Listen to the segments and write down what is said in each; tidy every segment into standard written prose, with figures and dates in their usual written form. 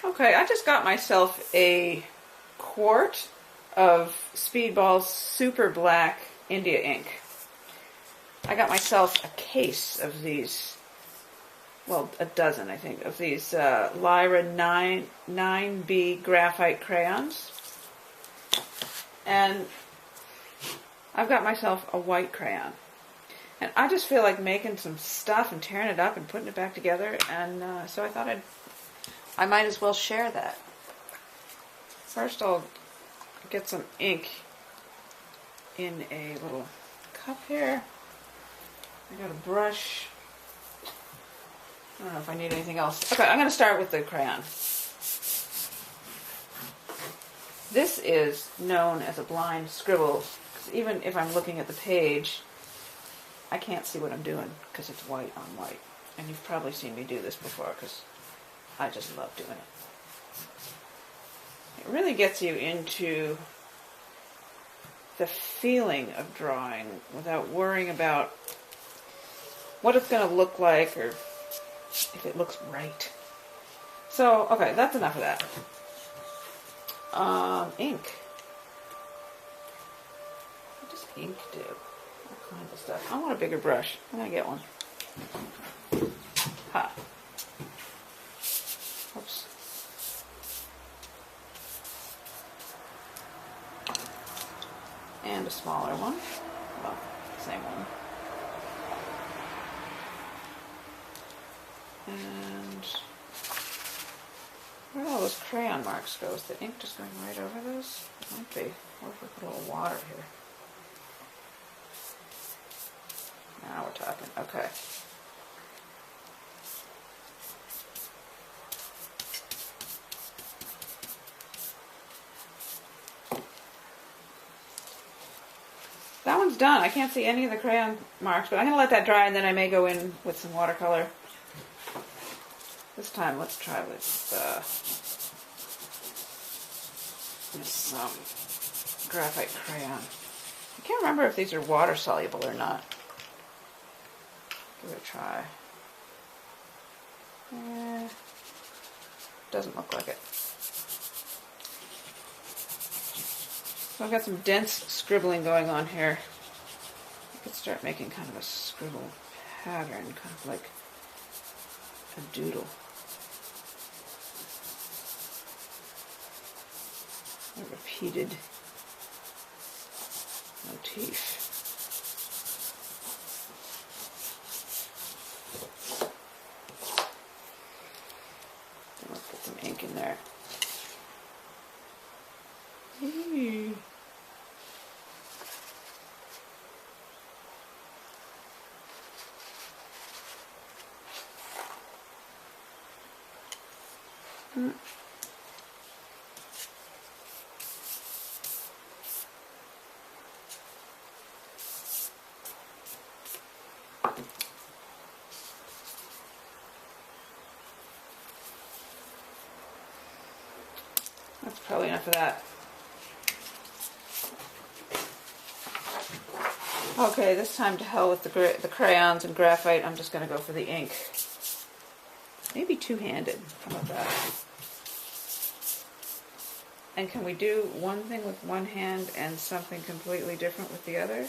Okay, I just got myself a quart of Speedball's Super Black India ink. I got myself a case of these, well, a dozen, I think, of these Lyra 9B graphite crayons. And I've got myself a white crayon. And I just feel like making some stuff and tearing it up and putting it back together, and so I thought I might as well share that. First I'll get some ink in a little cup here. I got a brush. I don't know if I need anything else. Okay, I'm going to start with the crayon. This is known as a blind scribble. Even if I'm looking at the page, I can't see what I'm doing because it's white on white. And you've probably seen me do this before because I just love doing it. It really gets you into the feeling of drawing without worrying about what it's going to look like or if it looks right. So, okay, that's enough of that. Ink. What does ink do? All kinds of stuff. I want a bigger brush. I'm going to get one. Ha. Oops. And a smaller one. Well, same one. And where do all those crayon marks go? Is the ink just going right over those? It might be. Or if we put a little water here. Now we're talking. Okay. That one's done. I can't see any of the crayon marks, but I'm going to let that dry and then I may go in with some watercolor. This time, let's try with some graphite crayon. I can't remember if these are water soluble or not. Give it a try. Doesn't look like it. So I've got some dense scribbling going on here. I could start making kind of a scribble pattern, kind of like a doodle. A repeated motif. Then let's put some ink in there. Ooh. That's probably enough of that. Okay, this time to hell with the crayons and graphite. I'm just going to go for the ink. Maybe two-handed. How about that? And can we do one thing with one hand and something completely different with the other?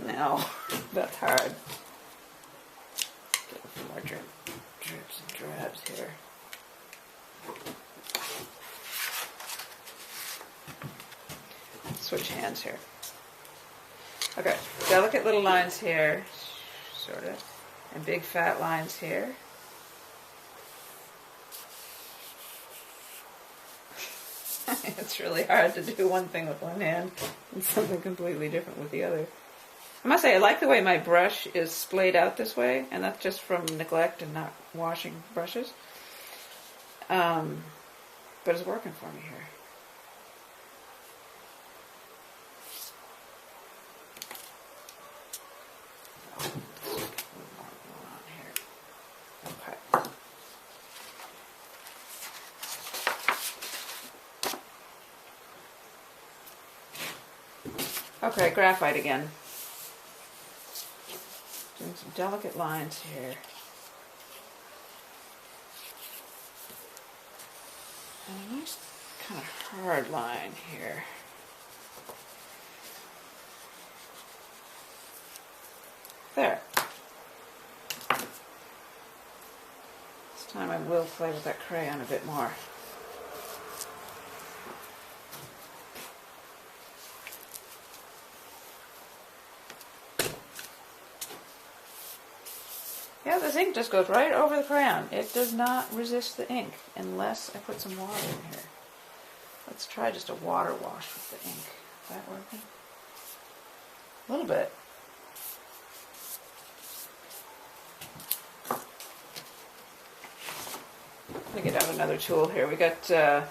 No, that's hard. Get a few more drips and drabs here. Switch hands here. Okay, delicate little lines here, sort of, and big fat lines here. It's really hard to do one thing with one hand and something completely different with the other. I must say, I like the way my brush is splayed out this way, and that's just from neglect and not washing brushes. But it's working for me here. Okay, graphite again. Doing some delicate lines here. And a nice kind of hard line here. There. This time I will play with that crayon a bit more. Yeah, this ink just goes right over the crayon. It does not resist the ink unless I put some water in here. Let's try just a water wash with the ink. Is that working? A little bit. Let me get out another tool here. We got a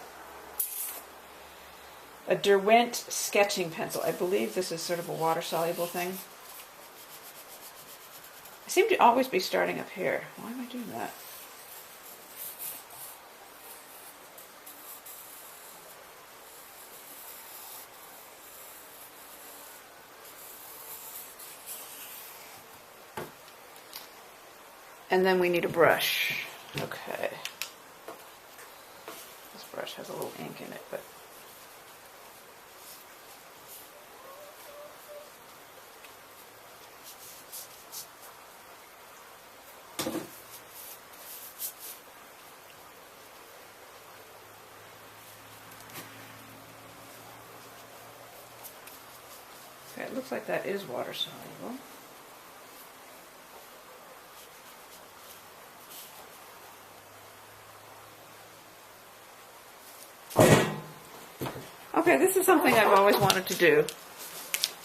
Derwent sketching pencil. I believe this is sort of a water-soluble thing. I seem to always be starting up here. Why am I doing that? And then we need a brush. Okay. This brush has a little ink in it, but okay, it looks like that is water soluble. Okay, this is something I've always wanted to do.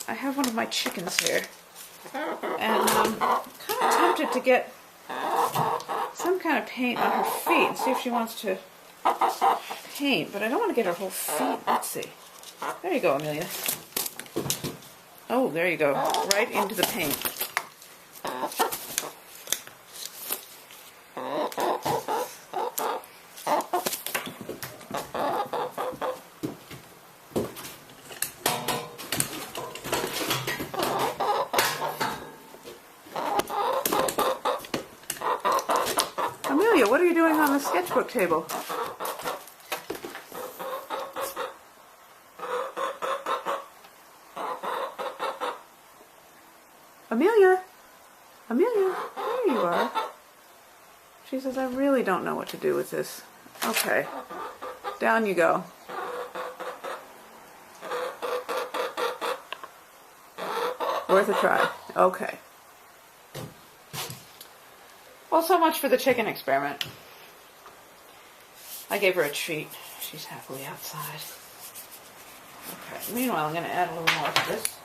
I have one of my chickens here, and I'm kind of tempted to get some kind of paint on her feet and see if she wants to paint, but I don't want to get her whole feet. Let's see. There you go, Amelia. Oh, there you go. Right into the paint. Amelia, what are you doing on the sketchbook table? Amelia! Amelia, there you are. She says, I really don't know what to do with this. Okay, down you go. Worth a try. Okay. Well, so much for the chicken experiment. I gave her a treat. She's happily outside. Okay, meanwhile, I'm going to add a little more to this.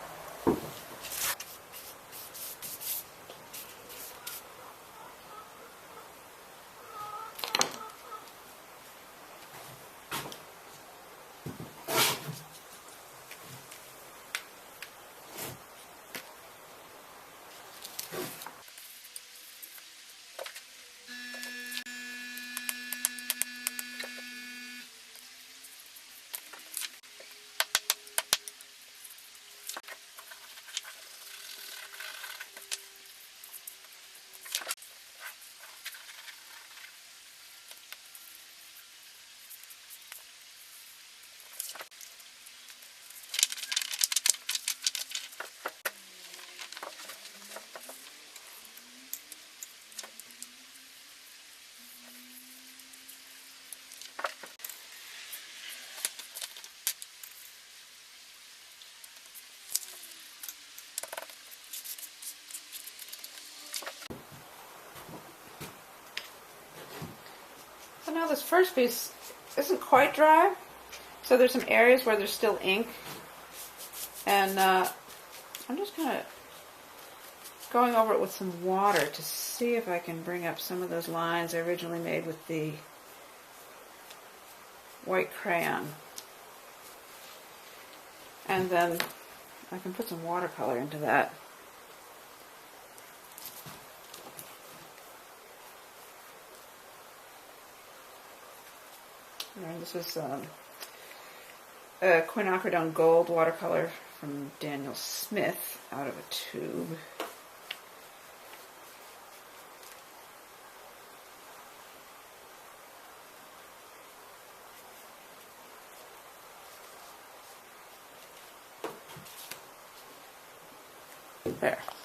So now this first piece isn't quite dry, so there's some areas where there's still ink, and I'm just kind of going over it with some water to see if I can bring up some of those lines I originally made with the white crayon. And then I can put some watercolor into that. And this is a quinacridone gold watercolor from Daniel Smith out of a tube. There.